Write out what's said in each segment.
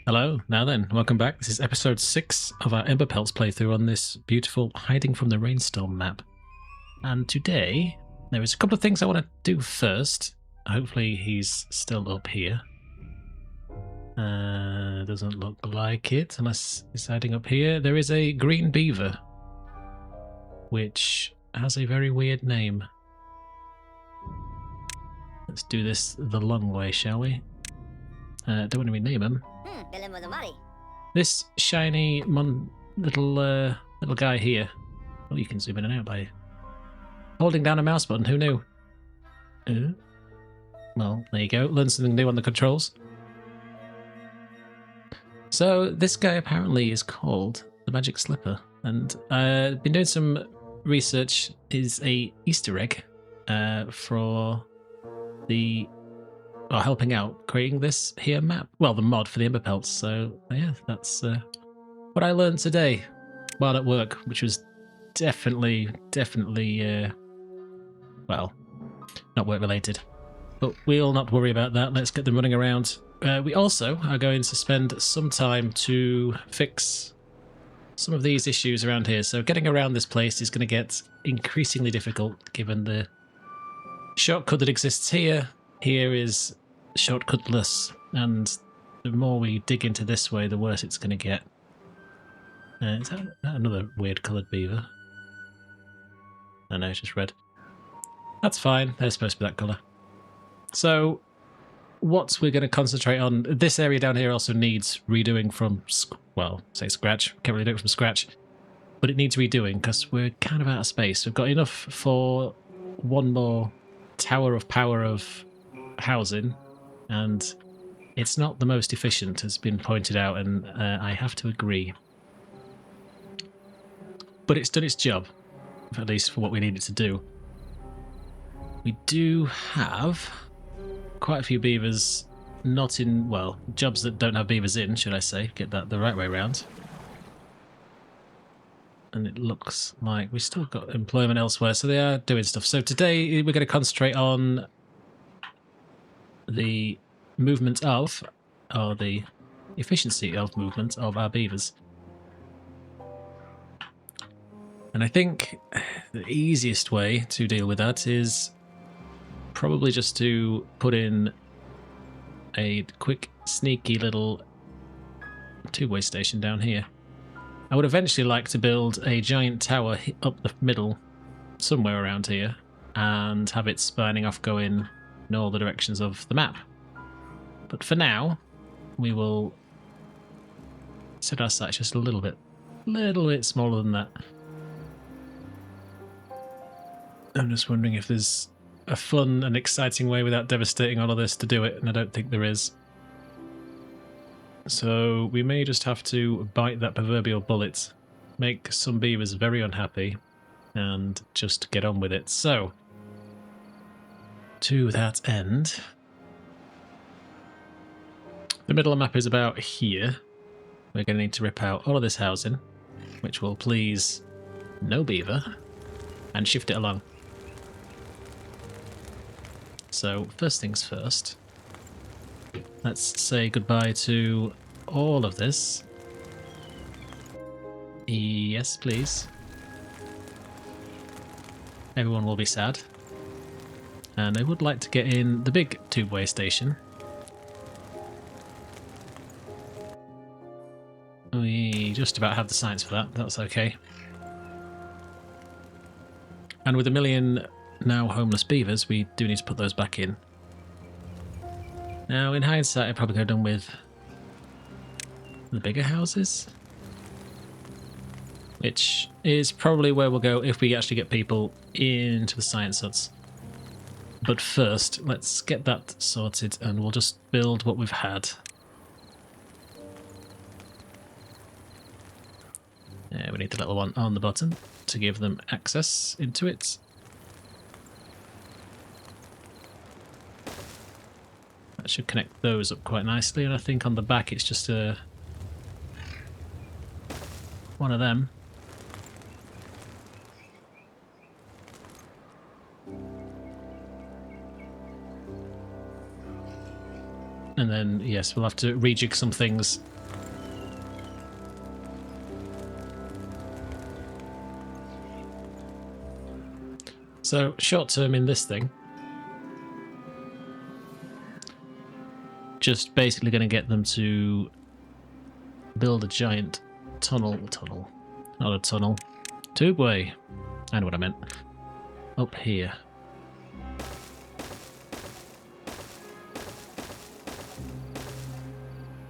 Hello, now then, welcome back. This is episode 6 of our Emberpelts playthrough on this beautiful Hiding from the Rainstorm map. And today, there is a couple of things I want to do first. Hopefully he's still up here. Doesn't look like it, unless he's hiding up here. There is a green beaver, which has a very weird name. Let's do this the long way, shall we? Don't want to rename him. This shiny little guy here. Oh, you can zoom in and out by holding down a mouse button. Who knew? Well, there you go. Learn something new on the controls. So this guy apparently is called the Magic Slipper, and I've been doing some research. Is a Easter egg for the helping out creating this here map. Well, the mod for the Emberpelts. So yeah, that's what I learned today while at work, which was definitely, well, not work related. But we'll not worry about that. Let's get them running around. We also are going to spend some time to fix some of these issues around here. So getting around this place is going to get increasingly difficult given the shortcut that exists here. Here is shortcutless, and the more we dig into this way, the worse it's going to get. Is that another weird coloured beaver? I know, it's just red. That's fine, they're supposed to be that colour. So, what we're going to concentrate on, this area down here also needs redoing from, well, say scratch, can't really do it from scratch, but it needs redoing because we're kind of out of space. We've got enough for one more tower of power of housing, and it's not the most efficient, has been pointed out, and I have to agree. But it's done its job, at least for what we need it to do. We do have quite a few beavers not in, well, jobs that don't have beavers in, should I say, get that the right way around. And it looks like we've still got employment elsewhere, so they are doing stuff. So today we're going to concentrate on the movement of, or the efficiency of movement of our beavers. And I think the easiest way to deal with that is probably just to put in a quick, sneaky little two-way station down here. I would eventually like to build a giant tower up the middle, somewhere around here, and have it spanning off going in all the directions of the map. But for now, we will set our sights just a little bit smaller than that. I'm just wondering if there's a fun and exciting way without devastating all of this to do it, and I don't think there is. So we may just have to bite that proverbial bullet, make some beavers very unhappy, and just get on with it. So, to that end, the middle of the map is about here. We're going to need to rip out all of this housing, which will please no beaver, and shift it along. So, first things first, let's say goodbye to all of this. Yes, please. Everyone will be sad. And I would like to get in the big tube-way station. We just about have the science for that, that's okay. And with 1 million now homeless beavers, we do need to put those back in. Now, in hindsight, I probably could have done with the bigger houses, which is probably where we'll go if we actually get people into the science huts. But first, let's get that sorted, and we'll just build what we've had. Yeah, we need the little one on the bottom to give them access into it. That should connect those up quite nicely, and I think on the back it's just one of them. And then, yes, we'll have to rejig some things. So, short term in this thing, just basically going to get them to build a giant tunnel, not a tunnel, tubeway, I know what I meant, up here.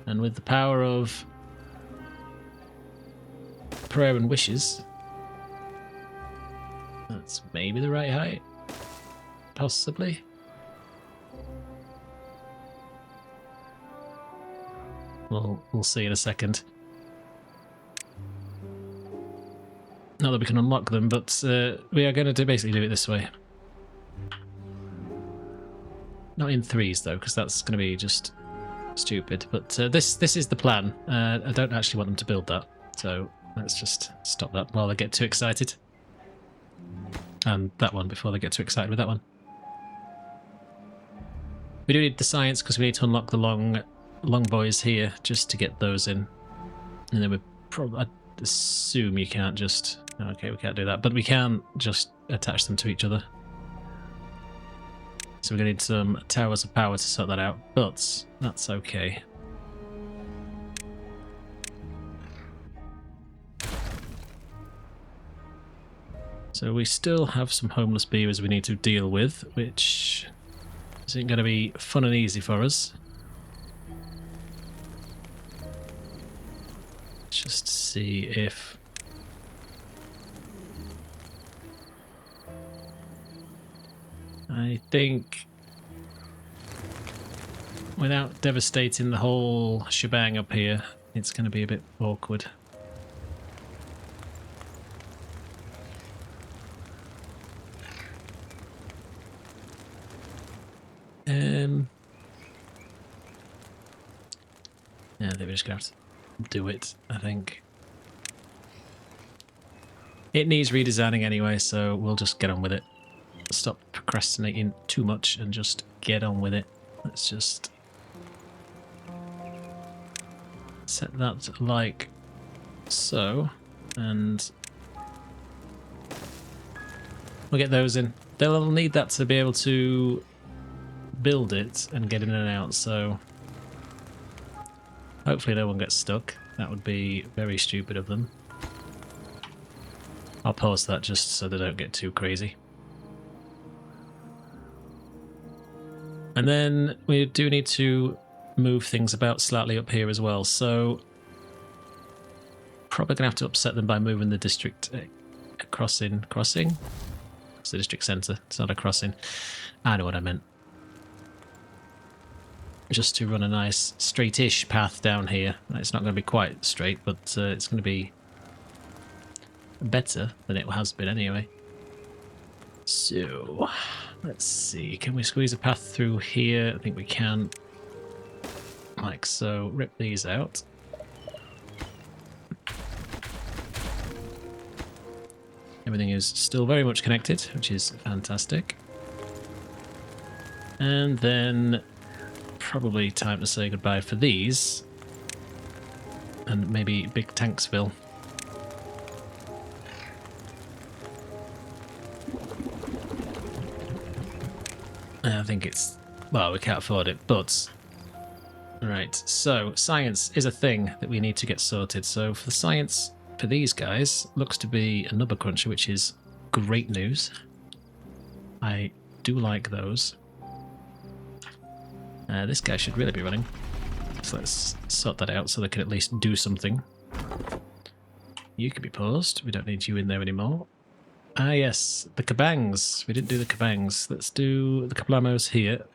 And with the power of prayer and wishes, that's maybe the right height, possibly. We'll see in a second. Not that we can unlock them, but we are going to basically do it this way. Not in threes though, because that's going to be just stupid. But this is the plan. I don't actually want them to build that, so let's just stop that while they get too excited. And that one before they get too excited with that one. We do need the science because we need to unlock the long boys here just to get those in. And then we probably, I assume you can't just, okay, we can't do that, but we can just attach them to each other. So we're going to need some towers of power to sort that out, but that's okay. So we still have some homeless beavers we need to deal with, which isn't going to be fun and easy for us. Just see if... I think without devastating the whole shebang up here, it's going to be a bit awkward. Yeah, I think we're just going to have to do it, I think. It needs redesigning anyway, so we'll just get on with it. Stop procrastinating too much and just get on with it. Let's just set that like so, and we'll get those in. They'll need that to be able to build it and get in and out, so hopefully no one gets stuck. That would be very stupid of them. I'll pause that just so they don't get too crazy. And then we do need to move things about slightly up here as well, so probably going to have to upset them by moving the district crossing. It's the district centre, it's not a crossing. I know what I meant. Just to run a nice straight-ish path down here. It's not going to be quite straight, but it's going to be better than it has been anyway. So, let's see. Can we squeeze a path through here? I think we can. Like so. Rip these out. Everything is still very much connected, which is fantastic. And then probably time to say goodbye for these. And maybe Big Tanksville. I think it's... well, we can't afford it, but... Right, so science is a thing that we need to get sorted. So for the science for these guys, looks to be a nubber cruncher, which is great news. I do like those. This guy should really be running. So let's sort that out so they can at least do something. You can be paused. We don't need you in there anymore. Ah, yes, the cabangs. We didn't do the cabangs. Let's do the kablamos here.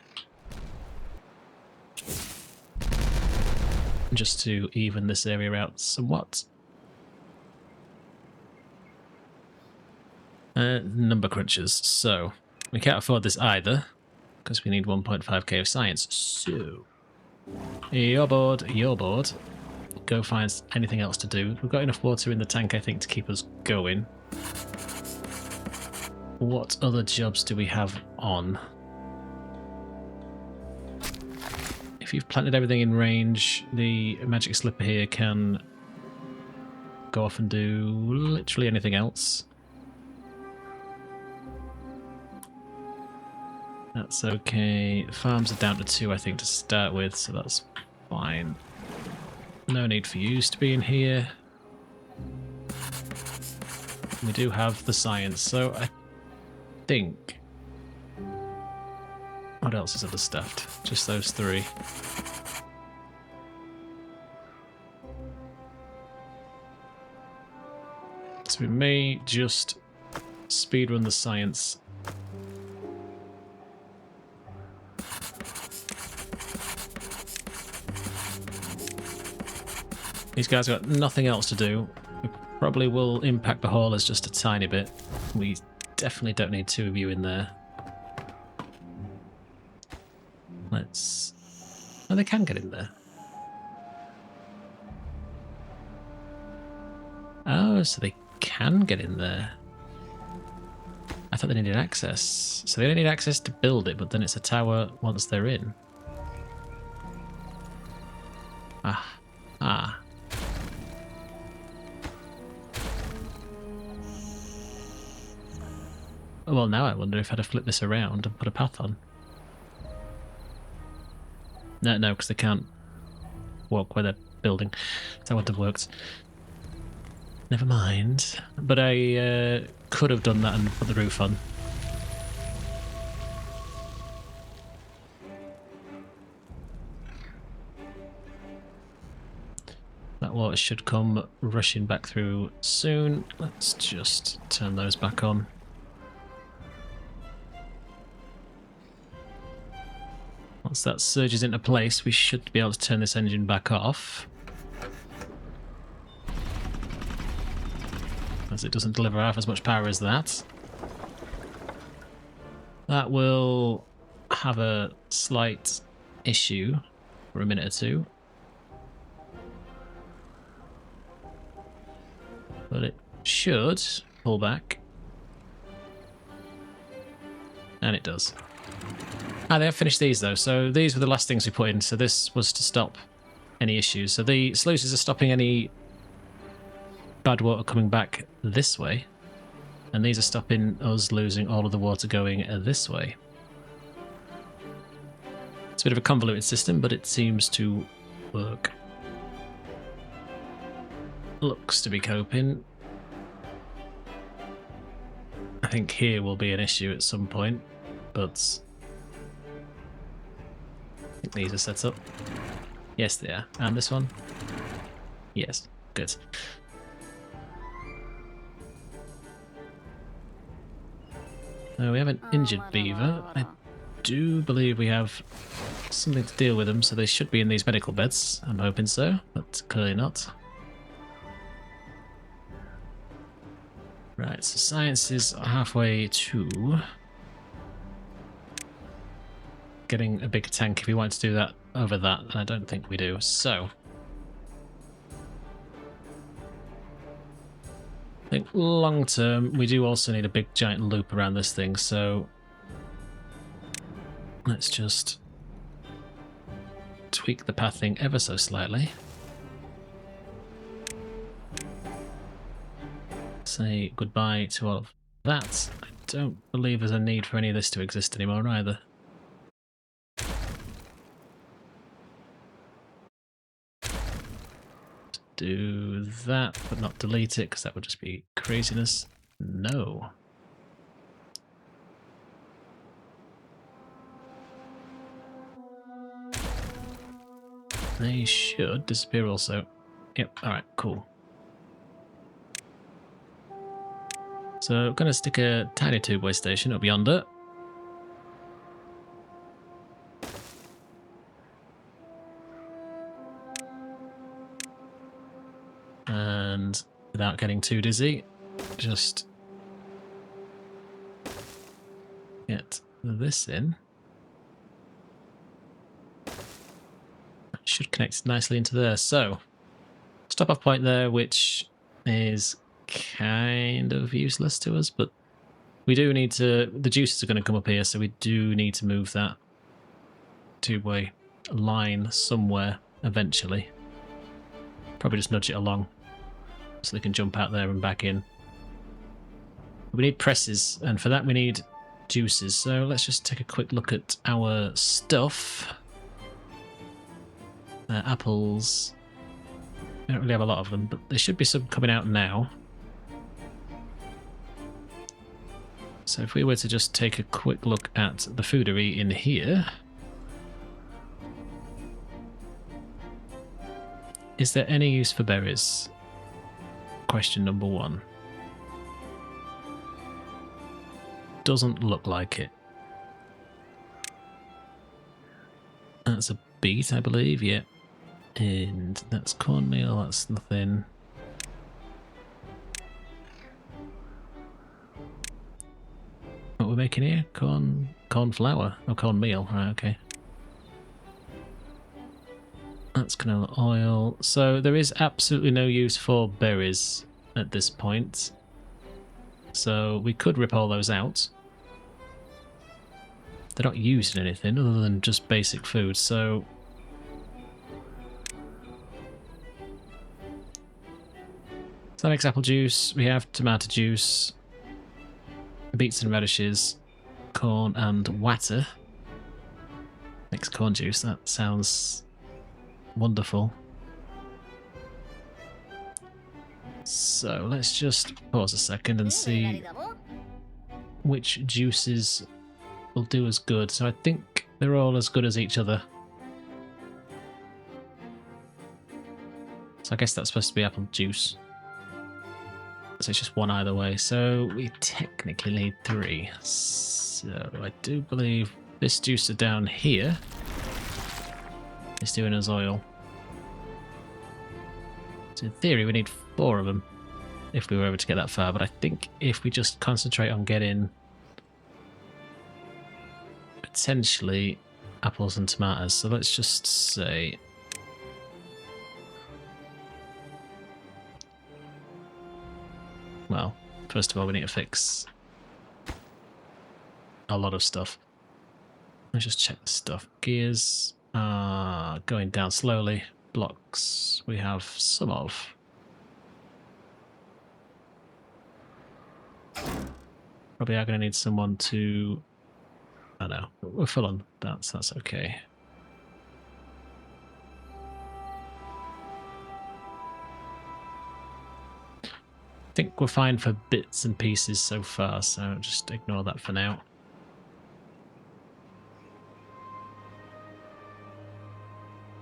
Just to even this area out somewhat. Number crunchers. So, we can't afford this either, because we need 1.5k of science. So, you're bored. Go find anything else to do. We've got enough water in the tank, I think, to keep us going. What other jobs do we have on? if you've planted everything in range, the magic slipper here can go off and do literally anything else. That's okay. Farms are down to 2, I think, to start with, so that's fine. No need for you to be in here. We do have the science, so I think... What else is understaffed? Just those 3. So we may just speedrun the science. These guys got nothing else to do. We probably will impact the haulers just a tiny bit. We definitely don't need 2 of you in there. Let's... Oh, they can get in there. Oh, so they can get in there. I thought they needed access. So they don't need access to build it, but then it's a tower once they're in. Ah. Well, now I wonder if I'd have flipped this around and put a path on. No, because they can't walk where they're building. That wouldn't have worked. Never mind. But I could have done that and put the roof on. That water should come rushing back through soon. Let's just turn those back on. Once that surges into place, we should be able to turn this engine back off. As it doesn't deliver half as much power as that. That will have a slight issue for a minute or 2. But it should pull back. And it does. They have finished these though, so these were the last things we put in, so this was to stop any issues. So the sluices are stopping any bad water coming back this way, and these are stopping us losing all of the water going this way. It's a bit of a convoluted system, but it seems to work. Looks to be coping. I think here will be an issue at some point, but I think these are set up. Yes, they are. And this one? Yes, good. No, we have an injured beaver. I do believe we have something to deal with them, so they should be in these medical beds. I'm hoping so, but clearly not. Right, so science is halfway to getting a big tank if we want to do that over that, and I don't think we do. So I think long term we do also need a big giant loop around this thing, so let's just tweak the pathing ever so slightly. Say goodbye to all of that. I don't believe there's a need for any of this to exist anymore either. Do that, but not delete it, because that would just be craziness. No. They should disappear also. Yep, alright, cool. So I'm going to stick a tiny tubeway station up yonder. And without getting too dizzy, just get this in. That should connect nicely into there. So, stop off point there, which is kind of useless to us, but we do need to, the juices are going to come up here, so we do need to move that tubeway line somewhere eventually. Probably just nudge it along so they can jump out there and back in. We need presses, and for that we need juices. So let's just take a quick look at our stuff. Apples. We don't really have a lot of them, but there should be some coming out now. So if we were to just take a quick look at the foodery in here. Is there any use for berries? Question number one. Doesn't look like it. That's a beet, I believe, yeah. And that's cornmeal, that's nothing. What we're making here? Corn flour? Oh, cornmeal, right, okay. That's canola oil. So there is absolutely no use for berries at this point. So we could rip all those out. They're not used in anything other than just basic food, so... So that makes apple juice. We have tomato juice, beets and radishes, corn and water. Makes corn juice. That sounds wonderful. So let's just pause a second and see which juices will do as good. So I think they're all as good as each other. So I guess that's supposed to be apple juice. So it's just one either way. So we technically need 3. So I do believe this juicer down here is doing as oil. So in theory we need 4 of them if we were able to get that far, but I think if we just concentrate on getting potentially apples and tomatoes, so let's just say well, first of all we need to fix a lot of stuff. Let's just check the stuff. Gears are going down slowly. Blocks we have some of. Probably are going to need someone to... I don't know, we're full on that, so that's okay. I think we're fine for bits and pieces so far, so just ignore that for now.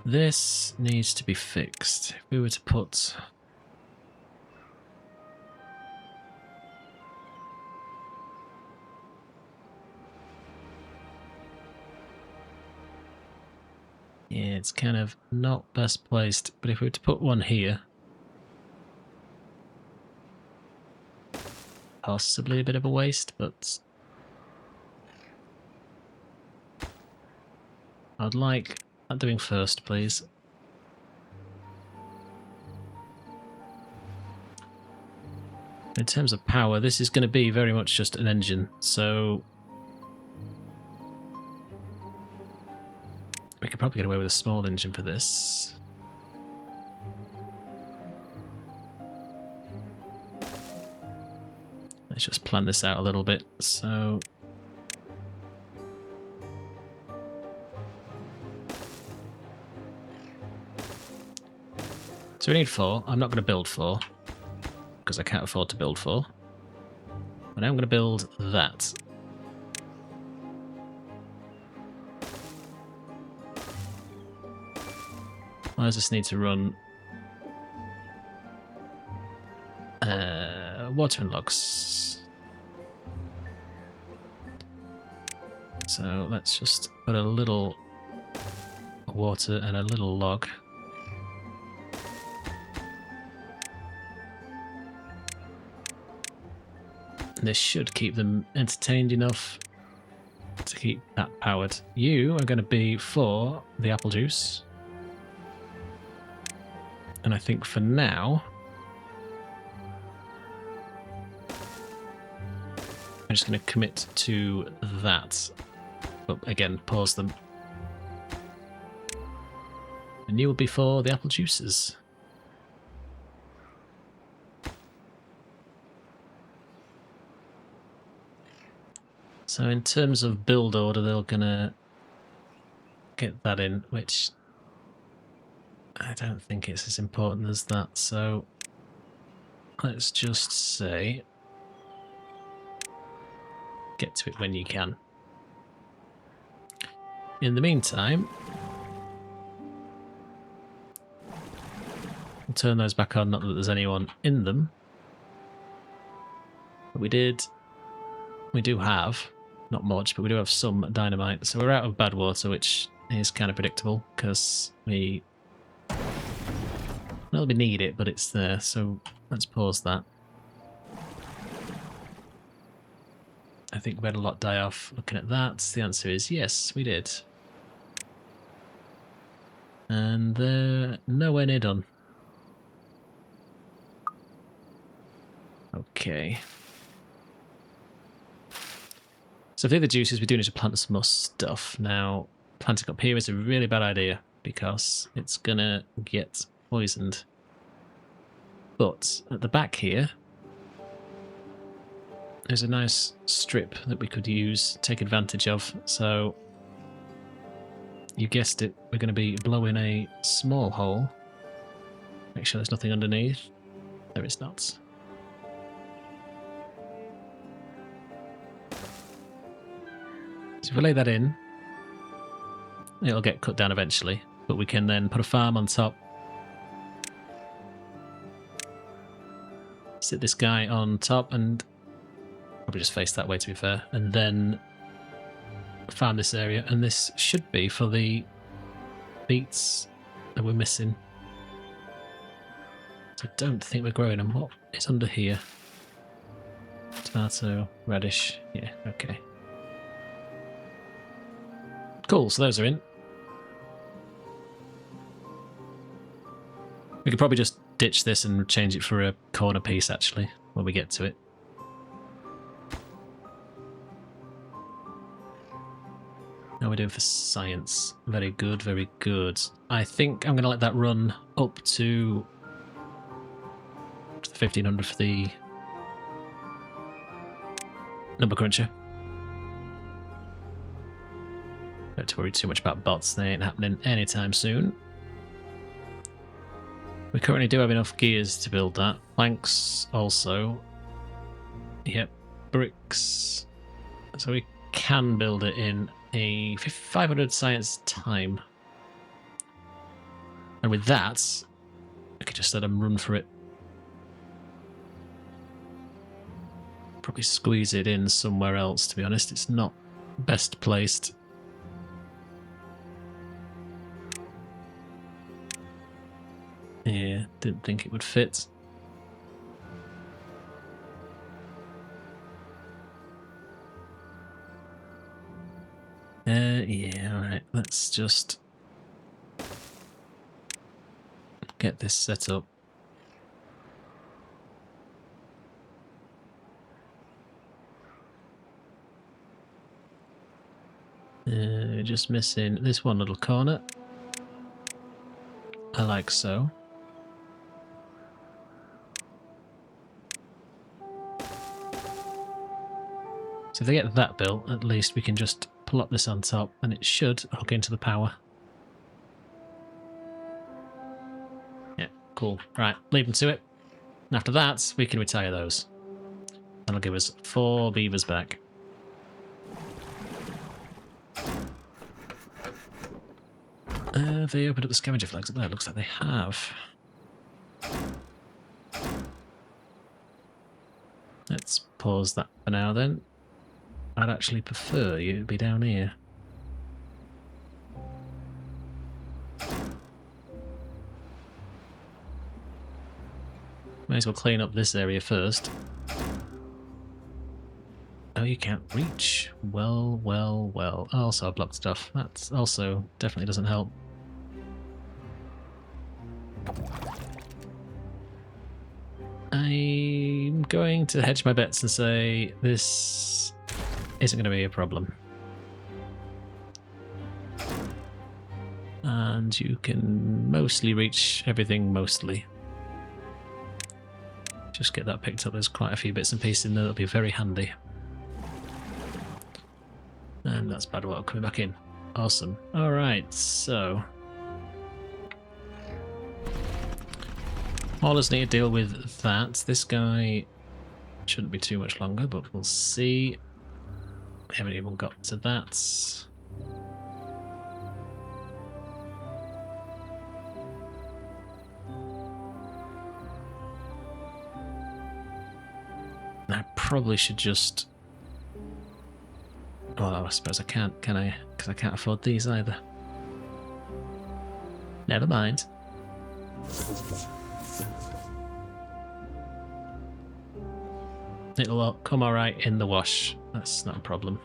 This needs to be fixed. If we were to put... Yeah, it's kind of not best placed, but if we were to put one here, possibly a bit of a waste, but I'd like that doing first, please. In terms of power, this is going to be very much just an engine, so we could probably get away with a small engine for this. Let's just plan this out a little bit. So we need 4. I'm not going to build 4 because I can't afford to build 4. But I'm going to build that. Why does this need to run? Water and logs. So let's just put a little water and a little log. This should keep them entertained enough to keep that powered. You are going to be for the apple juice. And I think for now, I'm just going to commit to that. But again, pause them. And you will be for the apple juices. So in terms of build order, they're gonna get that in, which I don't think it's as important as that. So let's just say get to it when you can. In the meantime, we'll turn those back on, not that there's anyone in them. But we do have, not much, but we do have some dynamite. So we're out of badwater, which is kind of predictable, because we need it, but it's there. So let's pause that. I think we had a lot die off looking at that. The answer is yes, we did. And they're nowhere near done. Okay. So for the other juices, we do need to plant some more stuff. Now, planting up here is a really bad idea because it's gonna get poisoned. But at the back here, there's a nice strip that we could use, take advantage of. So, you guessed it, we're going to be blowing a small hole. Make sure there's nothing underneath. There is not. So if we lay that in, it'll get cut down eventually, but we can then put a farm on top. Sit this guy on top and probably just face that way, to be fair, and then farm this area, and this should be for the beets that we're missing. So I don't think we're growing them. What is under here? Tomato, radish, yeah, okay. Cool, so those are in. We could probably just ditch this and change it for a corner piece, actually, when we get to it. How are we doing for science? Very good, very good. I think I'm going to let that run up to the 1500 for the number cruncher. Don't have to worry too much about bots, they ain't happening anytime soon. We currently do have enough gears to build that. Planks also. Yep, bricks. So we can build it in a 500 science time. And with that, I could just let them run for it. Probably squeeze it in somewhere else, to be honest. It's not best placed. Yeah, didn't think it would fit. Yeah, alright, let's just get this set up. Just missing this one little corner. I like so. So if they get that built, at least we can just plop this on top and it should hook into the power. Yeah, cool. Right, leave them to it. And after that, we can retire those. That'll give us 4 beavers back. Have they opened up the scavenger flags up there? Looks like they have. Let's pause that for now then. I'd actually prefer you to be down here. May as well clean up this area first. Oh, you can't reach. Well, well, well. Also, I blocked stuff. That also definitely doesn't help. I'm going to hedge my bets and say this isn't going to be a problem. And you can mostly reach everything mostly. Just get that picked up. There's quite a few bits and pieces in there that'll be very handy. And that's badwater coming back in. Awesome. Alright, so haulers need to deal with that. This guy shouldn't be too much longer, but we'll see. We haven't even got to that. I probably should just... Well, I suppose I can't, can I? Because I can't afford these either. Never mind. It'll all come alright in the wash. That's not a problem.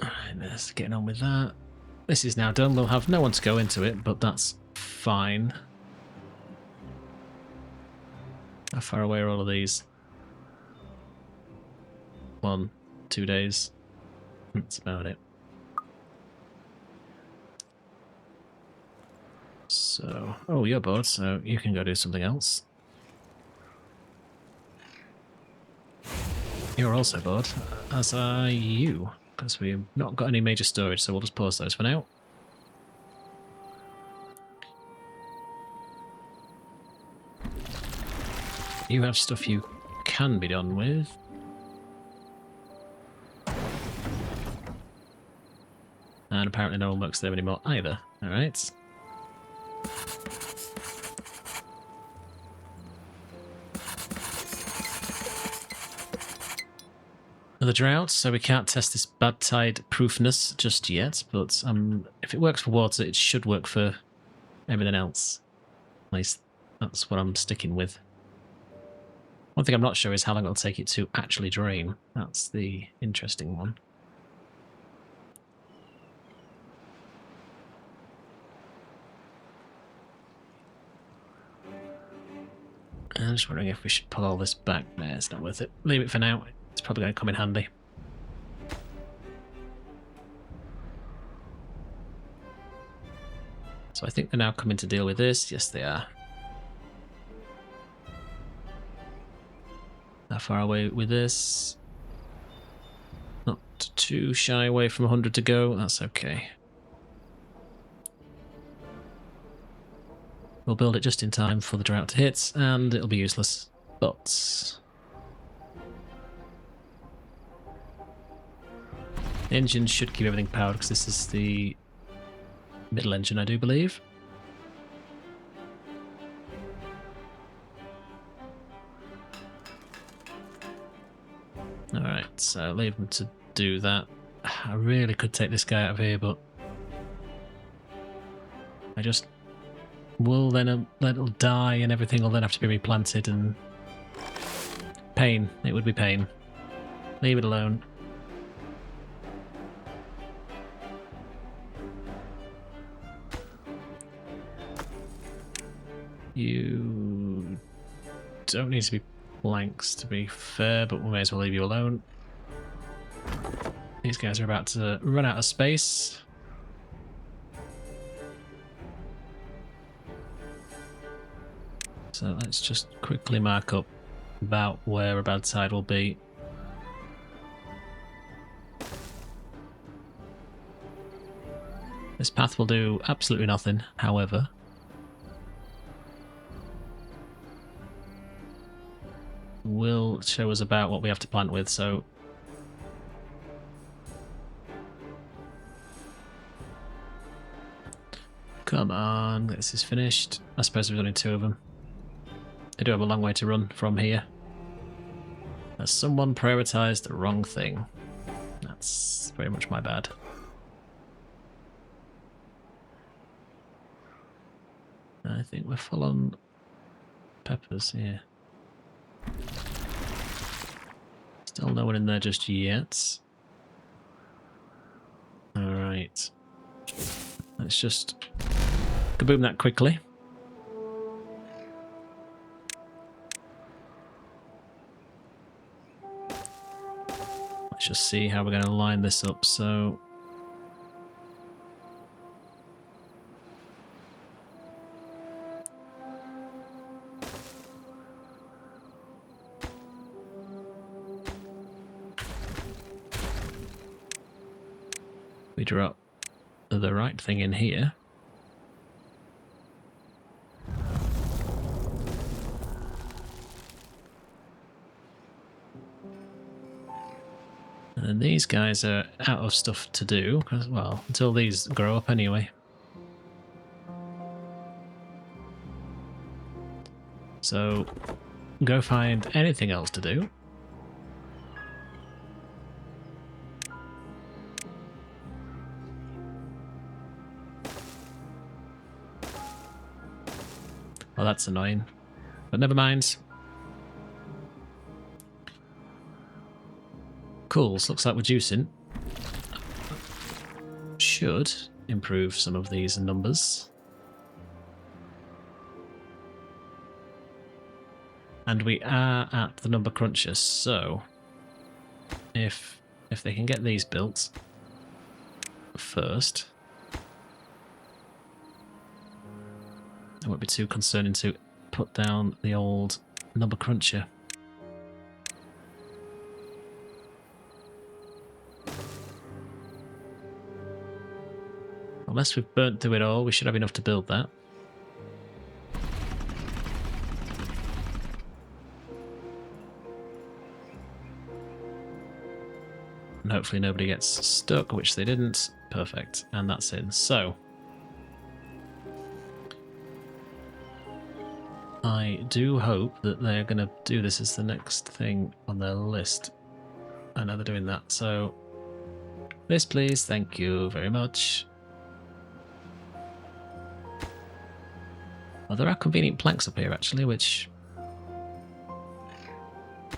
Alright, let's get on with that. This is now done. We'll have no one to go into it, but that's fine. How far away are all of these? 1, 2 days. That's about it. So, oh, you're bored, so you can go do something else. You're also bored, as are you, because we've not got any major storage, so we'll just pause those for now. You have stuff you can be done with. And apparently no one works there anymore either. Alright. Another drought, so we can't test this bad tide proofness just yet, but if it works for water, it should work for everything else. At least that's what I'm sticking with. One thing I'm not sure is how long it'll take it to actually drain. That's the interesting one. I'm just wondering if we should pull all this back. Nah, it's not worth it. Leave it for now. It's probably going to come in handy. So I think they're now coming to deal with this. Yes, they are. How far away with this? Not too shy away from 100 to go. That's okay. We'll build it just in time for the drought to hit, and it'll be useless. But the engine should keep everything powered because this is the middle engine, I do believe. Alright, so leave them to do that. I really could take this guy out of here, but I just will then let it die and everything will then have to be replanted, and pain. It would be pain. Leave it alone. You don't need to be blanks, to be fair, but we may as well leave you alone. These guys are about to run out of space. So let's just quickly mark up about where a bad tide will be. This path will do absolutely nothing, however. Will show us about what we have to plant with, so come on, this is finished. I suppose there's only 2 of them. I do have a long way to run from here. As someone prioritised the wrong thing. That's very much my bad. I think we're full on peppers here. Still no one in there just yet. Alright. Let's just kaboom that quickly. That just see how we're going to line this up. So we drop the right thing in here. And these guys are out of stuff to do, because, well, until these grow up anyway. So, go find anything else to do. Well, that's annoying, but never mind. Cool, so looks like we're juicing. Should improve some of these numbers. And we are at the number cruncher, so if they can get these built first, it won't be too concerning to put down the old number cruncher. Unless we've burnt through it all, we should have enough to build that. And hopefully nobody gets stuck, which they didn't. Perfect. And that's in. So, I do hope that they're going to do this as the next thing on their list. I know they're doing that. So, this please. Thank you very much. Well, there are convenient planks up here, actually, which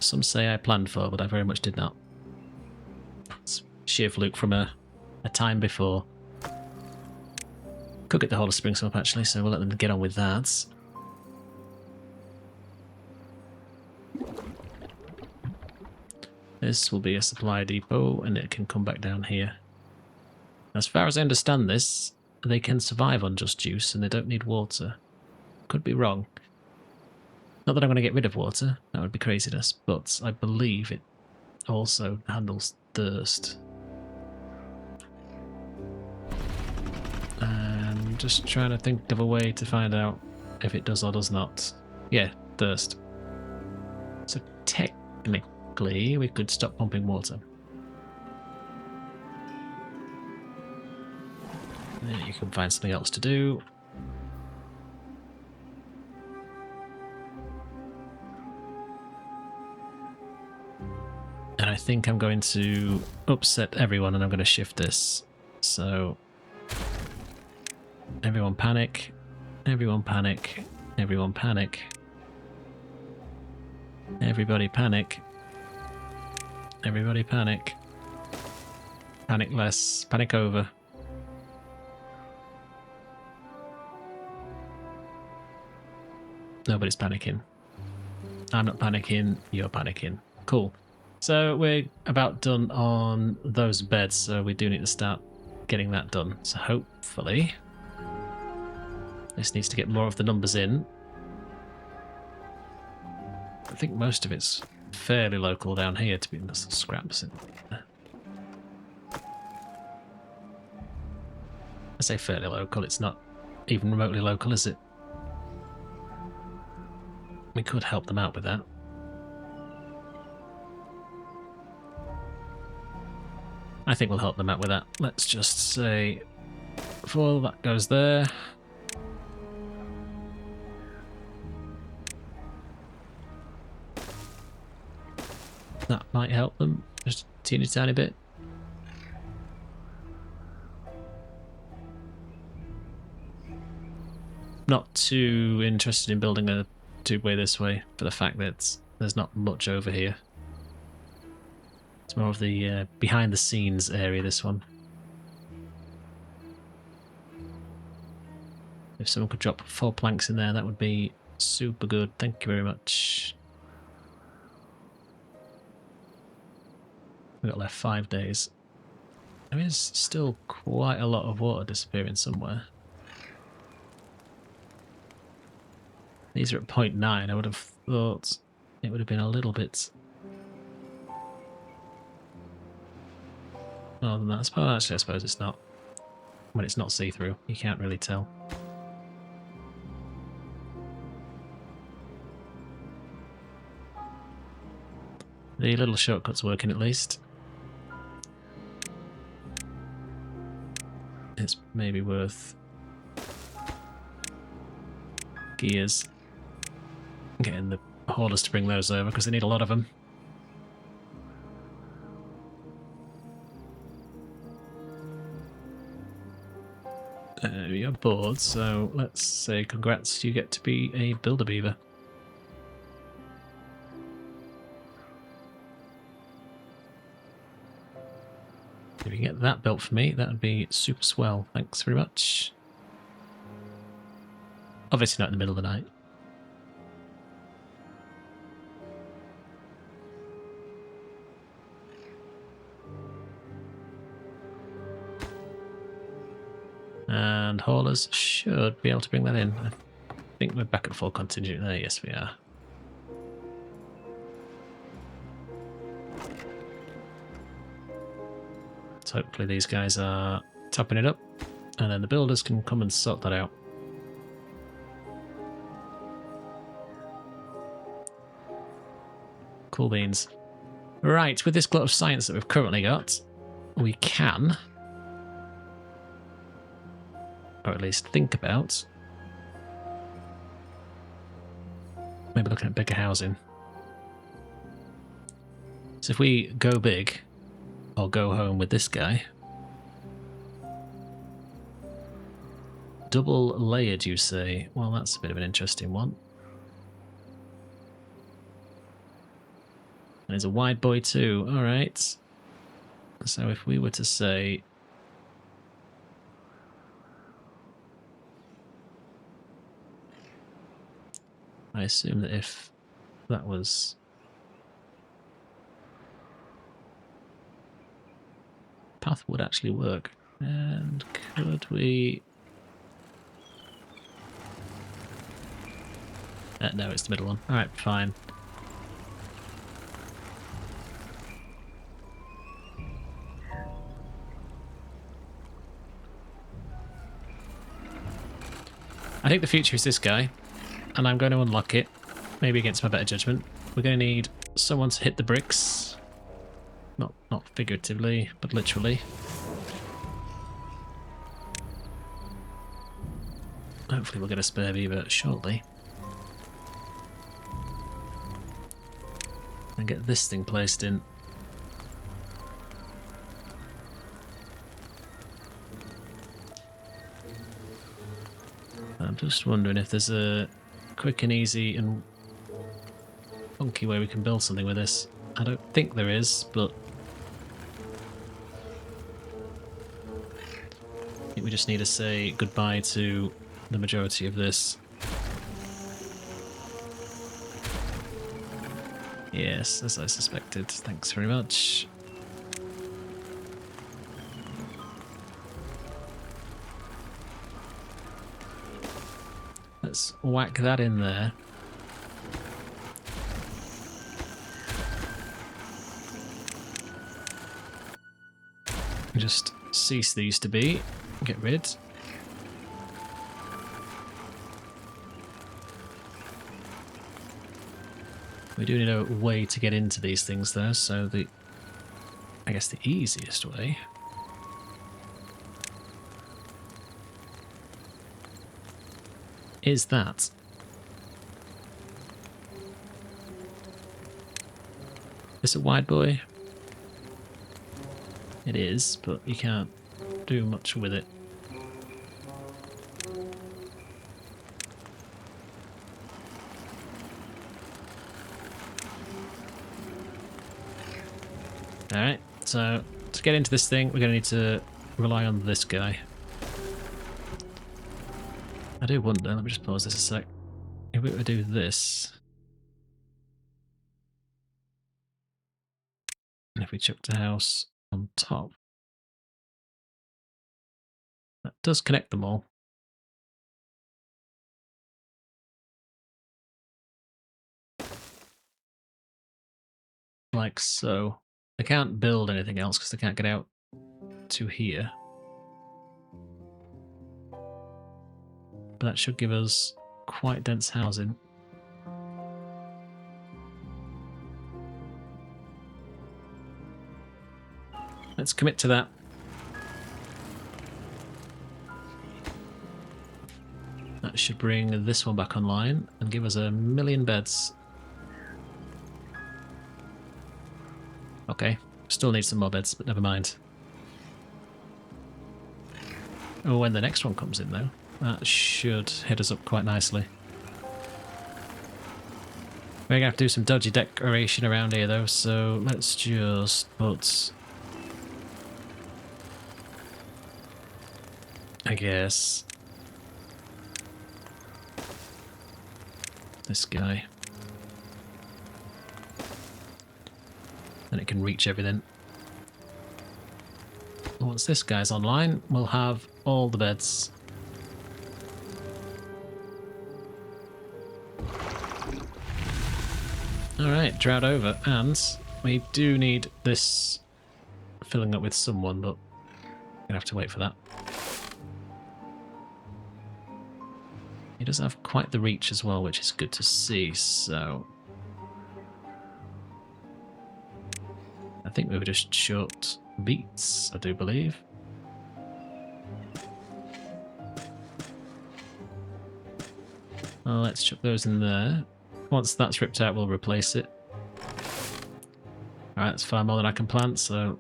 some say I planned for, but I very much did not. It's sheer fluke from a time before. Could get the whole of spring up, actually, so we'll let them get on with that. This will be a supply depot, and it can come back down here. As far as I understand this, they can survive on just juice, and they don't need water. Could be wrong. Not that I'm going to get rid of water, that would be craziness, but I believe it also handles thirst. I'm just trying to think of a way to find out if it does or does not. Yeah, thirst. So technically, we could stop pumping water. Yeah, you can find something else to do. And I think I'm going to upset everyone and I'm going to shift this. So, everyone panic, everyone panic, everyone panic, everybody panic, everybody panic, panic less, panic over. Nobody's panicking. I'm not panicking, you're panicking. Cool. So we're about done on those beds, so we do need to start getting that done. So hopefully this needs to get more of the numbers in. I think most of it's fairly local down here, to be honest. Scraps in there. I say fairly local, it's not even remotely local, is it? We could help them out with that. I think we'll help them out with that. Let's just say 4, that goes there. That might help them, just a teeny tiny bit. Not too interested in building a two-way this way, for the fact that there's not much over here. It's more of the behind-the-scenes area, this one. If someone could drop 4 planks in there, that would be super good. Thank you very much. We've got left 5 days. There is still quite a lot of water disappearing somewhere. These are at 0.9. I would have thought it would have been a little bit more than that. Actually, I suppose it's not. When it's not see-through, you can't really tell. The little shortcut's working at least. It's maybe worth gears. Getting the haulers to bring those over because they need a lot of them. You're bored, so let's say congrats, you get to be a builder beaver. If you can get that built for me, that would be super swell. Thanks very much. Obviously not in the middle of the night. And haulers should be able to bring that in. I think we're back at full contingent there. Yes, we are. So hopefully these guys are topping it up, and then the builders can come and sort that out. Cool beans. Right, with this glut of science that we've currently got, we can, or at least think about, maybe looking at bigger housing. So if we go big, or go home with this guy. Double layered, you say? Well, that's a bit of an interesting one. And there's a wide boy too. All right. So if we were to say... I assume that if that was... path would actually work. And could we... no, it's the middle one. Alright, fine. I think the future is this guy, and I'm going to unlock it, maybe against my better judgment. We're going to need someone to hit the bricks. Not figuratively, but literally. Hopefully we'll get a spare beaver shortly. And get this thing placed in. I'm just wondering if there's a quick and easy and funky way we can build something with this. I don't think there is, but I think we just need to say goodbye to the majority of this. Yes, as I suspected. Thanks very much. Let's whack that in there. Just cease these to be. Get rid. We do need a way to get into these things though, so I guess the easiest way is that. Is it wide boy? It is, but you can't do much with it. Alright, so to get into this thing, we're going to need to rely on this guy. I do wonder, let me just pause this a sec. If we were to do this... And if we chucked a house on top, that does connect them all. Like so. They can't build anything else because they can't get out to here. But that should give us quite dense housing. Let's commit to that. That should bring this one back online and give us 1,000,000 beds. Okay, still need some more beds, but never mind. Oh, when the next one comes in though, that should hit us up quite nicely. We're going to have to do some dodgy decoration around here though, so let's just put... I guess... this guy. Then it can reach everything. Once this guy's online, we'll have all the beds. Alright, drought over, and we do need this filling up with someone, but we're gonna have to wait for that. He does have quite the reach as well, which is good to see, so... I think we were just short beats, I do believe. Well, let's chuck those in there. Once that's ripped out, we'll replace it. Alright, that's far more than I can plant, so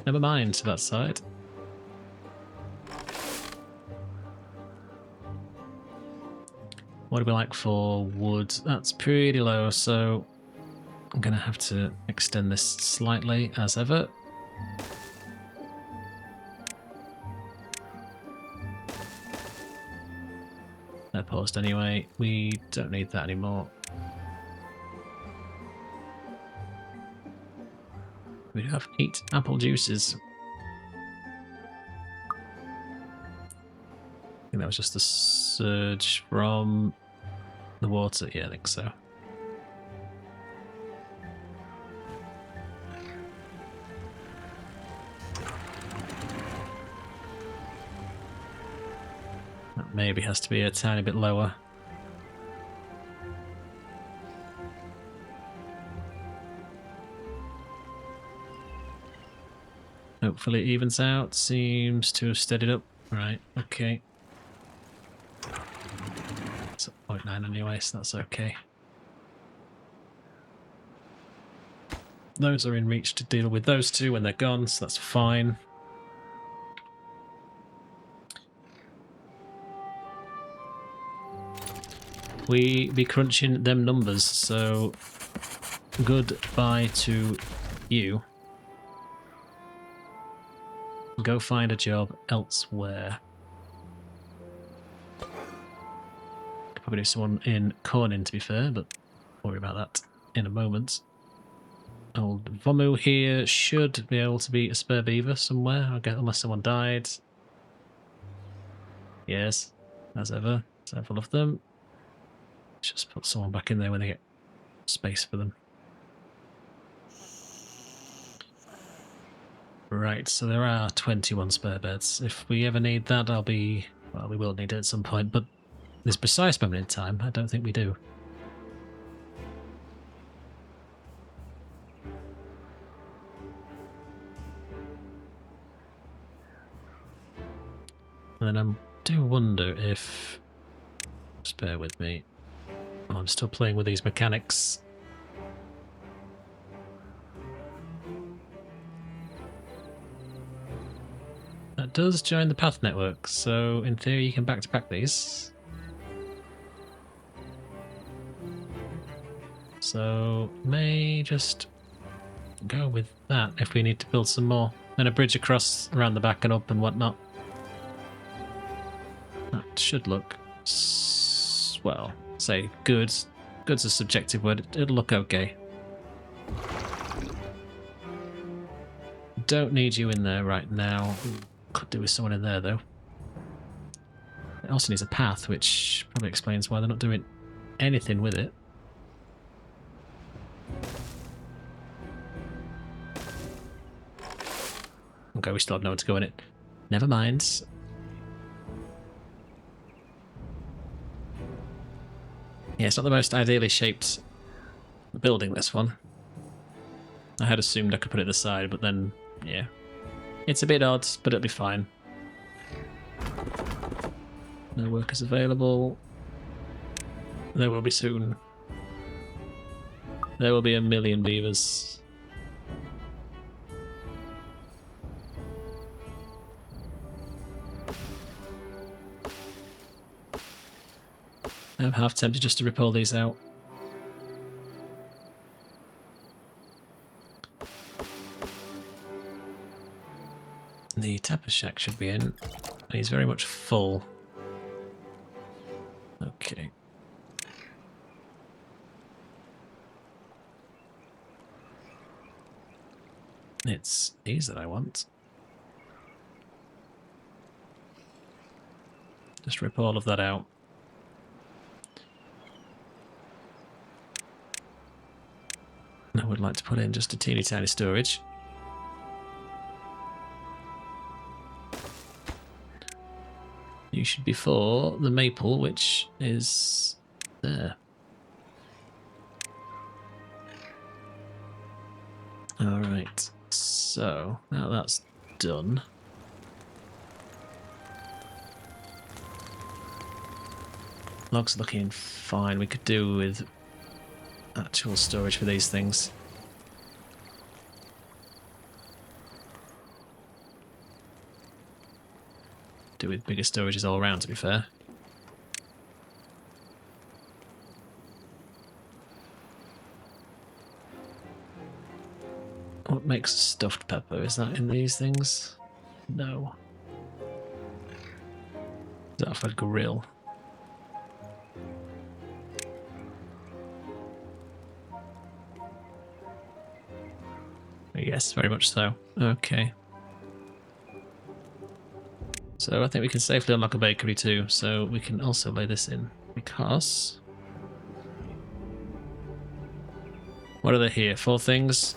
never mind to that side. What do we like for wood? That's pretty low, so I'm going to have to extend this slightly as ever. They're paused anyway. We don't need that anymore. We do have 8 apple juices. I think that was just the surge from the water. Yeah, I think so. That maybe has to be a tiny bit lower. Hopefully it evens out. Seems to have steadied up. Right, okay. It's at 0.9 anyway, so that's okay. Those are in reach to deal with those two when they're gone, so that's fine. We be crunching them numbers, so goodbye to you. Go find a job elsewhere. Could probably do someone in Corning, to be fair, but I'll worry about that in a moment. Old Vomu here should be able to be a spare beaver somewhere, I guess, unless someone died. Yes, as ever, several of them. Let's just put someone back in there when they get space for them. Right, so there are 21 spare beds. If we ever need that, I'll be... well, we will need it at some point, but this precise moment in time, I don't think we do. And then I do wonder if... just bear with me. Oh, I'm still playing with these mechanics. That does join the path network, so in theory you can back-to-back these. So may just go with that if we need to build some more. And a bridge across around the back and up and whatnot. That should look, well, say good. Good's a subjective word, it'll look okay. don't need you in there right now. Could do with someone in there, though. It also needs a path, which probably explains why they're not doing anything with it. Okay, we still have nowhere to go in it. Never mind. Yeah, it's not the most ideally shaped building, this one. I had assumed I could put it aside, but then, yeah. It's a bit odd, but it'll be fine. No workers available. There will be soon. There will be a million beavers. I'm half tempted just to rip all these out. The tapper shack should be in. He's very much full. Okay. It's these that I want. Just rip all of that out. I would like to put in just a teeny tiny storage. You should be for the maple, which is there. Alright, so now that's done. Logs looking fine. We could do with actual storage for these things. Do with bigger storages all around, to be fair. What makes stuffed pepper? Is that in these things? No. Is that for a grill? Yes, very much so. Okay. So I think we can safely unlock a bakery too, so we can also lay this in, because... What are they here? 4 things?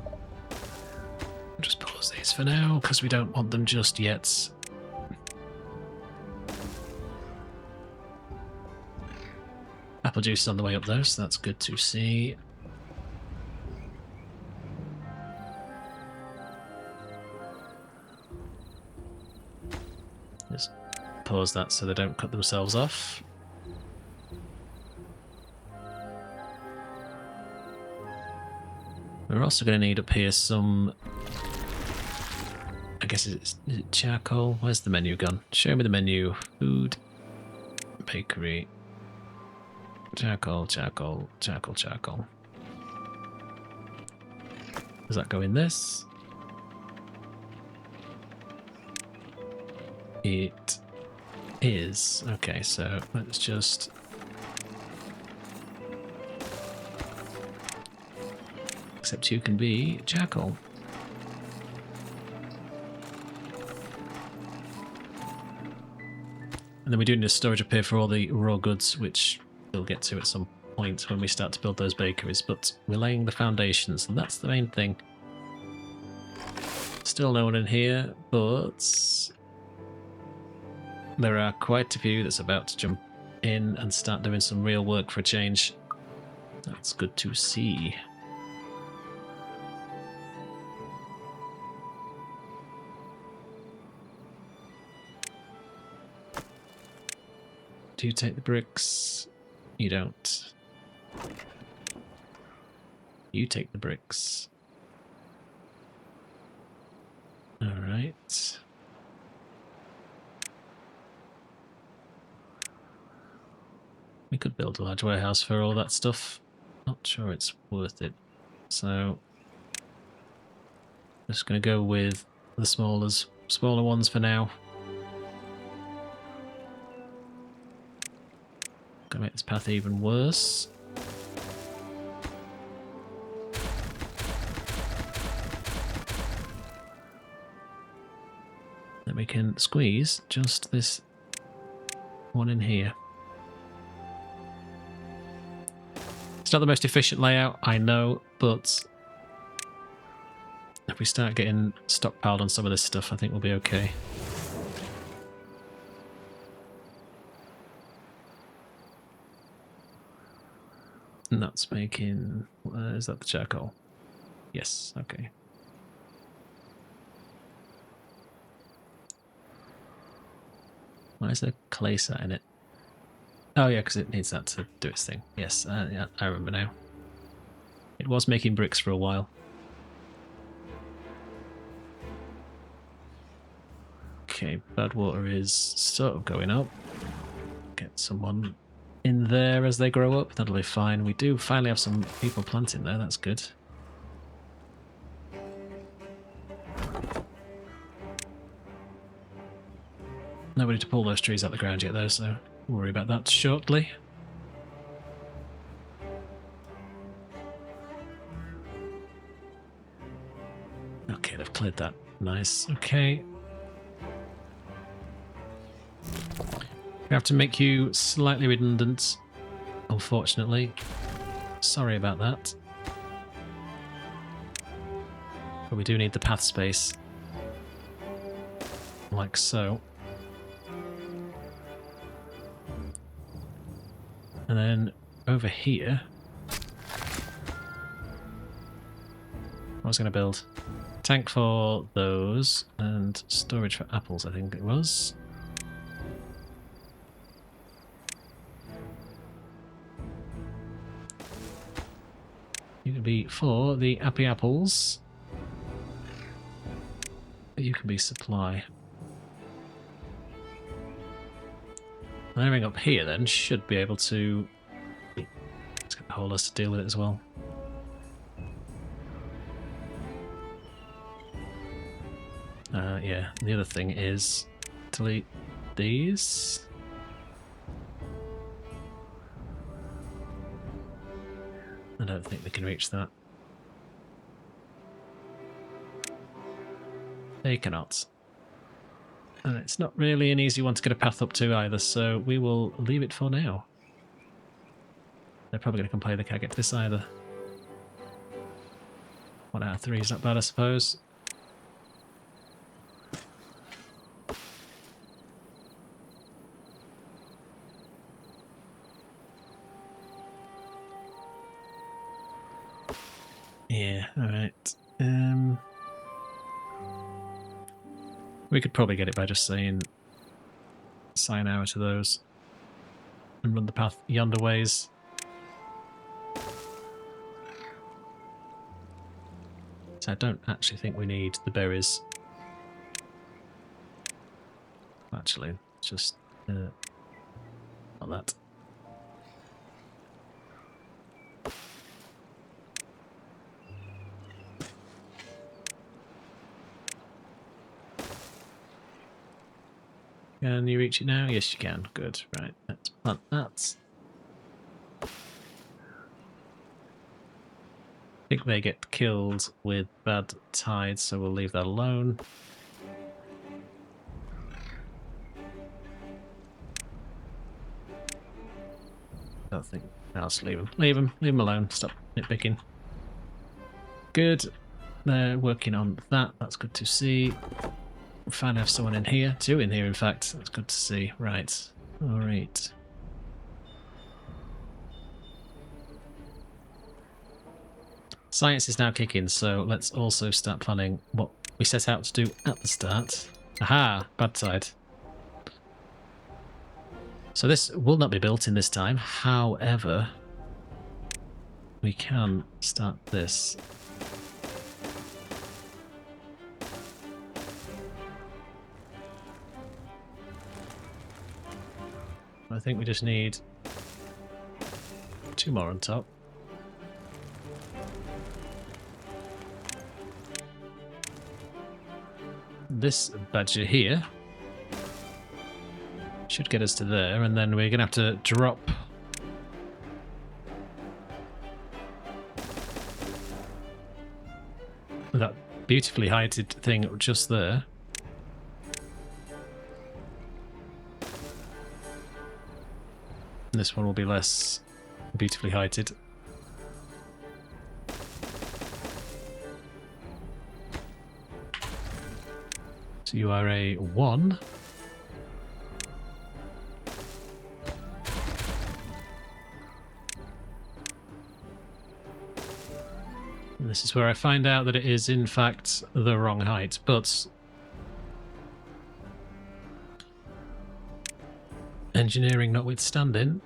I'll just pause these for now, because we don't want them just yet. Apple juice is on the way up though, so that's good to see. Just pause that so they don't cut themselves off. We're also going to need up here some... I guess is it charcoal? Where's the menu gone? Show me the menu. Food, bakery, charcoal, charcoal, charcoal, charcoal. Does that go in this? It is. Okay, so let's just... Except you can be charcoal. And then we do need a storage up here for all the raw goods, which we'll get to at some point when we start to build those bakeries, but we're laying the foundations, and that's the main thing. Still no one in here, but there are quite a few that's about to jump in and start doing some real work for a change. That's good to see. Do you take the bricks? You don't. You take the bricks. Alright. We could build a large warehouse for all that stuff. Not sure it's worth it. So, just going to go with the smaller ones for now. Gonna make this path even worse. we can squeeze just this one in here. It's not the most efficient layout, I know, but if we start getting stockpiled on some of this stuff, I think we'll be okay. And that's making... is that the charcoal? Yes, okay. Why is there clay sat in it? Oh yeah, because it needs that to do its thing. Yes, yeah, I remember now. It was making bricks for a while. Okay, badwater is sort of going up. Get someone in there as they grow up. That'll be fine. We do finally have some people planting there. That's good. Nobody to pull those trees out the ground yet, though, so we'll worry about that shortly. Okay, they've cleared that. Nice. Okay. We have to make you slightly redundant, unfortunately. Sorry about that. But we do need the path space. Like so. And then over here, I was going to build a tank for those and storage for apples, I think it was. You can be for the happy apples. You can be supply. And everything up here then should be able to... Let's get the haulers to deal with it as well. Yeah, the other thing is delete these. I don't think they can reach that. They cannot. And it's not really an easy one to get a path up to either, so we will leave it for now. They're probably going to complain they can't get to this either. 1 out of 3 is not bad, I suppose. Yeah, alright. We could probably get it by just saying sign hour to those and run the path yonder ways. So I don't actually think we need the berries. Actually, just not that. Can you reach it now? Yes, you can. Good. Right, let's plant that. I think they get killed with bad tides, so we'll leave that alone. I don't think... I'll just leave them. Leave them alone. Stop nitpicking. Good. They're working on that. That's good to see. We finally have someone in here. 2 in here, in fact. That's good to see. Right. Alright. Science is now kicking, so let's also start planning what we set out to do at the start. Aha! Bad side. So this will not be built in this time. However, we can start this. I think we just need 2 more on top. This badger here should get us to there, and then we're going to have to drop that beautifully heighted thing just there. this one will be less beautifully heighted. So you are a 1. And this is where I find out that it is in fact the wrong height, but engineering notwithstanding.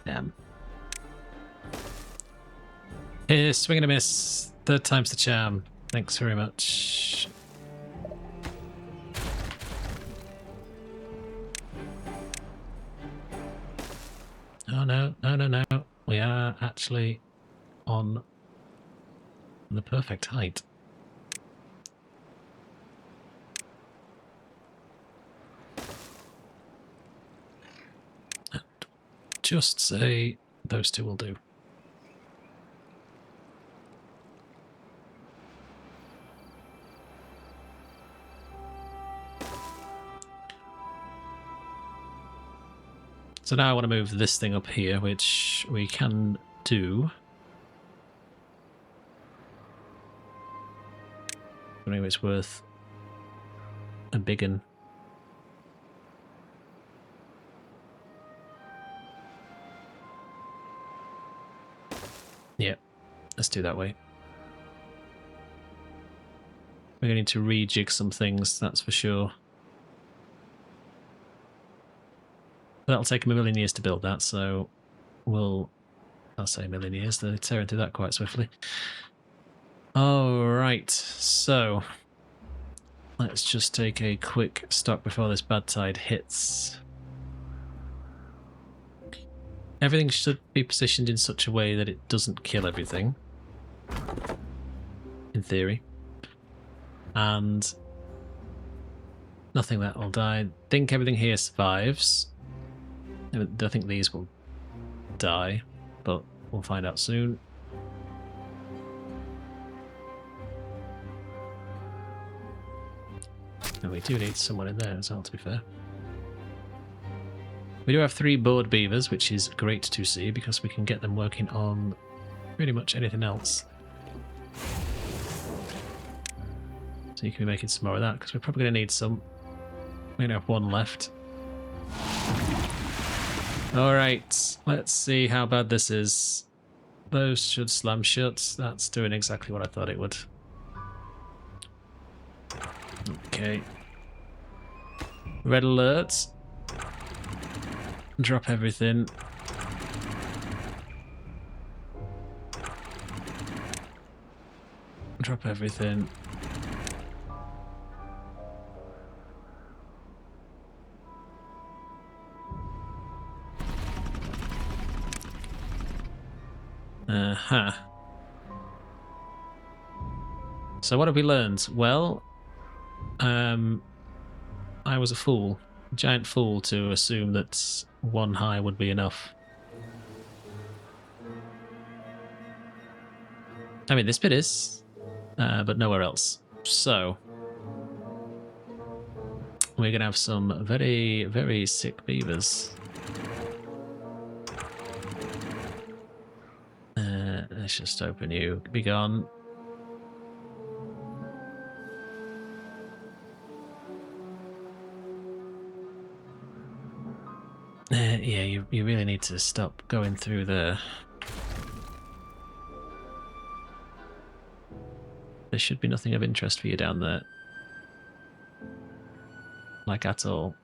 Damn. Here, swing and a miss. 3rd time's the charm. Thanks very much. Oh no, no, no, no. We are actually on the perfect height. Just say those two will do. So now I want to move this thing up here, which we can do. I don't know if it's worth a big one. Yeah, let's do that way. We're going to need to rejig some things, that's for sure. That'll take 1,000,000 years to build that, so we'll... I'll say 1,000,000 years, they're tearing through that quite swiftly. Alright, so... let's just take a quick stock before this bad tide hits. Everything should be positioned in such a way that it doesn't kill everything. In theory. And... nothing that will die. I think everything here survives. I think these will die, but we'll find out soon. And we do need someone in there as well, to be fair. We do have 3 board beavers, which is great to see because we can get them working on pretty much anything else. So you can be making some more of that because we're probably going to need some. We only have 1 left. Alright, let's see how bad this is. Those should slam shut. That's doing exactly what I thought it would. Okay. Red alert. Drop everything. Drop everything. So what have we learned? Well, I was a fool. A giant fool to assume that 1 high would be enough. I mean, this bit is, but nowhere else. So, we're going to have some very, very sick beavers. Let's just open you. Be gone. Yeah, you really need to stop going through there. There should be nothing of interest for you down there. Like, at all.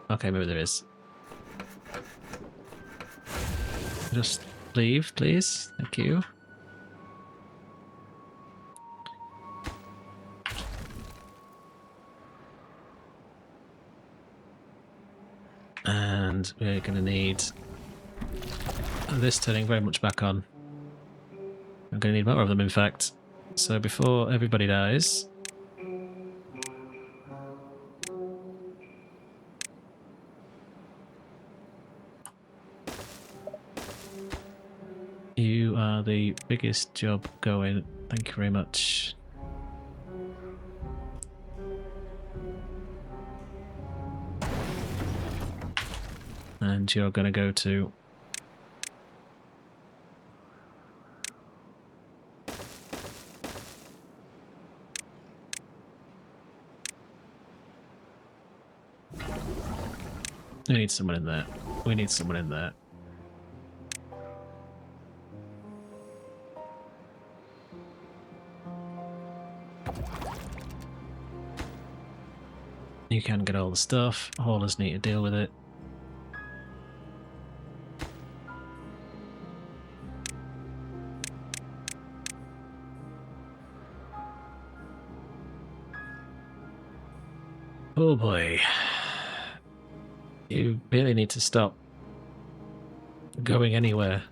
Okay, maybe there is. Just leave, please. Thank you. And we're going to need this turning very much back on. I'm going to need more of them, in fact. So before everybody dies... you are the biggest job going. Thank you very much. And you're going to go to... We need someone in there. We need someone in there. You can get all the stuff. Haulers need to deal with it. Oh boy. You really need to stop going anywhere.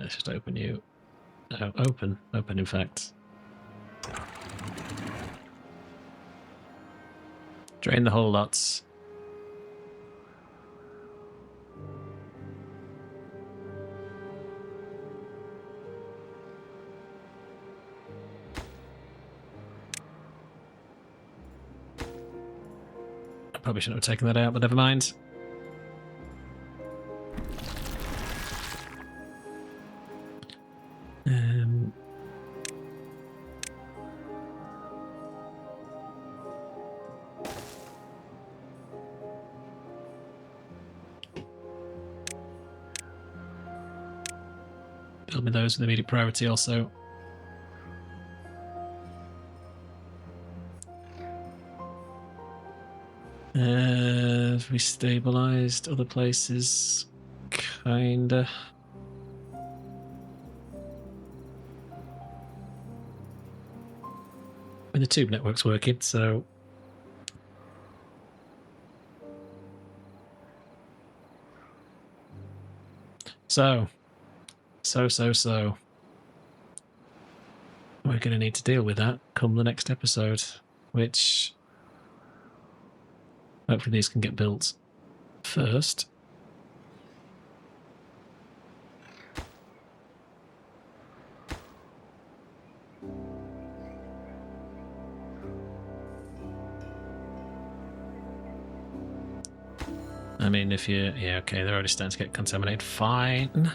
Just open you. No, open. Open, in fact. Drain the whole lots. I probably shouldn't have taken that out, but never mind. Build me those with immediate priority also. Have we stabilised other places? Kinda. And the tube network's working, so... So. We're going to need to deal with that come the next episode, which... Hopefully these can get built first. I mean, if you... Yeah, okay, they're already starting to get contaminated. Fine.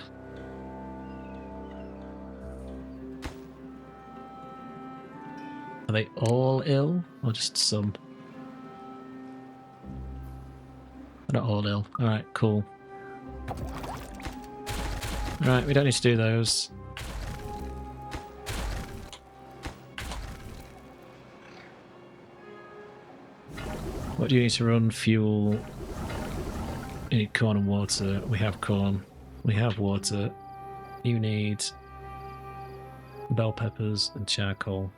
Are they all ill? Or just some? They're not all ill. Alright, cool. Right, we don't need to do those. What do you need to run? Fuel. You need corn and water. We have corn. We have water. You need bell peppers and charcoal.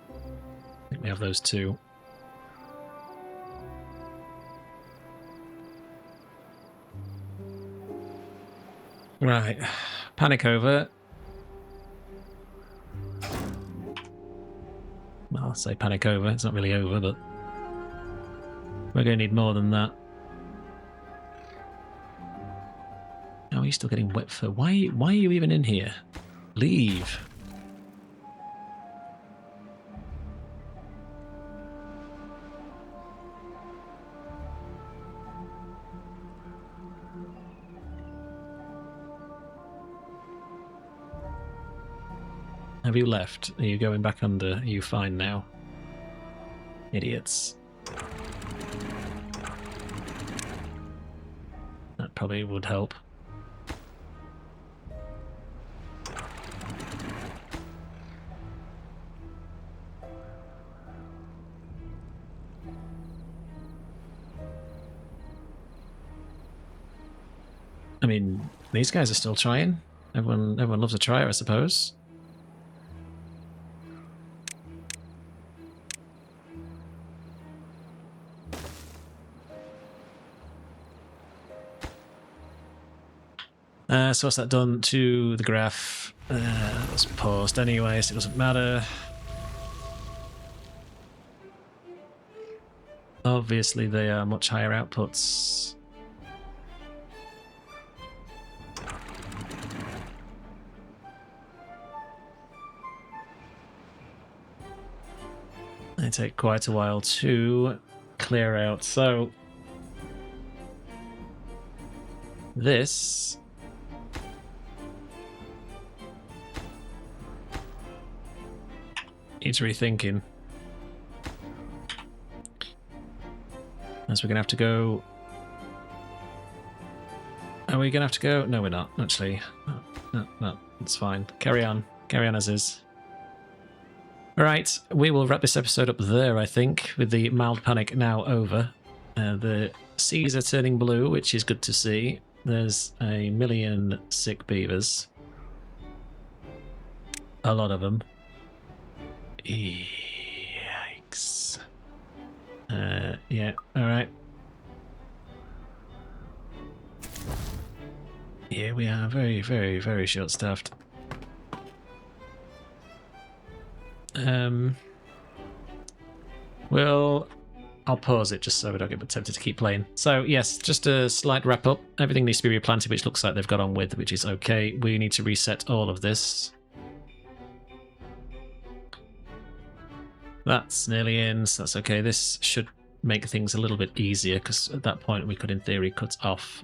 I think we have those too. Right. Panic over. Well, I'll say panic over. It's not really over, but we're going to need more than that. Oh, you're still getting wet fur. Why are you even in here? Leave. Have you left? Are you going back under? Are you fine now? Idiots. That probably would help. I mean, these guys are still trying. Everyone loves a tryer, I suppose. So what's that done to the graph? That was paused anyway, so it doesn't matter. Obviously, they are much higher outputs. They take quite a while to clear out. So this needs rethinking. As we're going to have to go... Are we going to have to go? No, we're not, actually. No, it's fine. Carry on. Carry on as is. Alright, we will wrap this episode up there, I think, with the mild panic now over. The seas are turning blue, which is good to see. There's a million sick beavers. A lot of them. Yikes. Yeah, alright. Yeah, we are very, very, very short-staffed. Well, I'll pause it just so we don't get tempted to keep playing. So, yes, just a slight wrap-up. Everything needs to be replanted, which looks like they've got on with, which is okay. We need to reset all of this. That's nearly in, so that's okay. This should make things a little bit easier, because at that point we could, in theory, cut off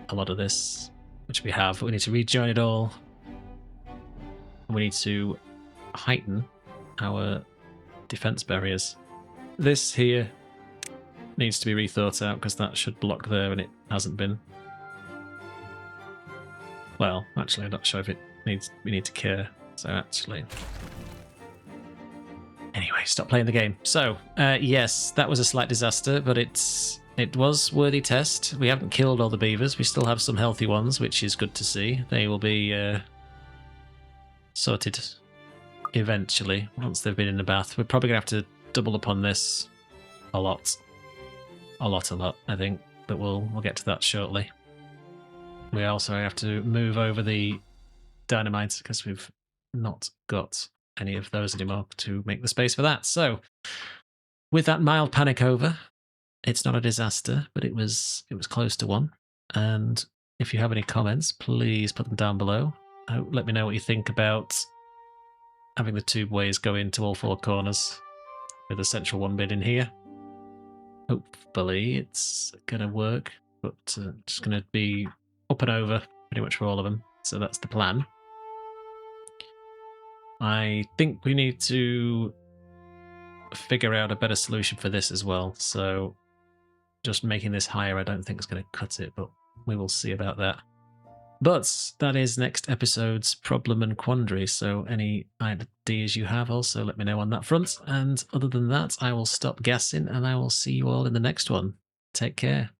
a lot of this, which we have. But we need to rejoin it all. And we need to heighten our defense barriers. This here needs to be rethought out, because that should block there, and it hasn't been. Well, actually, I'm not sure if it needs. We need to care. So actually... Anyway, stop playing the game. So, yes, that was a slight disaster, but it was worthy test. We haven't killed all the beavers. We still have some healthy ones, which is good to see. They will be sorted eventually, once they've been in the bath. We're probably going to have to double up on this a lot. A lot, I think. But we'll get to that shortly. We also have to move over the dynamite, because we've not got any of those anymore to make the space for that. So, with that mild panic over, it's not a disaster, but it was close to one. And if you have any comments, please put them down below. Let me know what you think about having the tube ways go into all four corners with a central one bit in here. Hopefully it's gonna work, but just gonna be up and over pretty much for all of them. So that's the plan. I think we need to figure out a better solution for this as well. So just making this higher, I don't think is going to cut it, but we will see about that. But that is next episode's problem and quandary. So any ideas you have, also let me know on that front. And other than that, I will stop gassing, and I will see you all in the next one. Take care.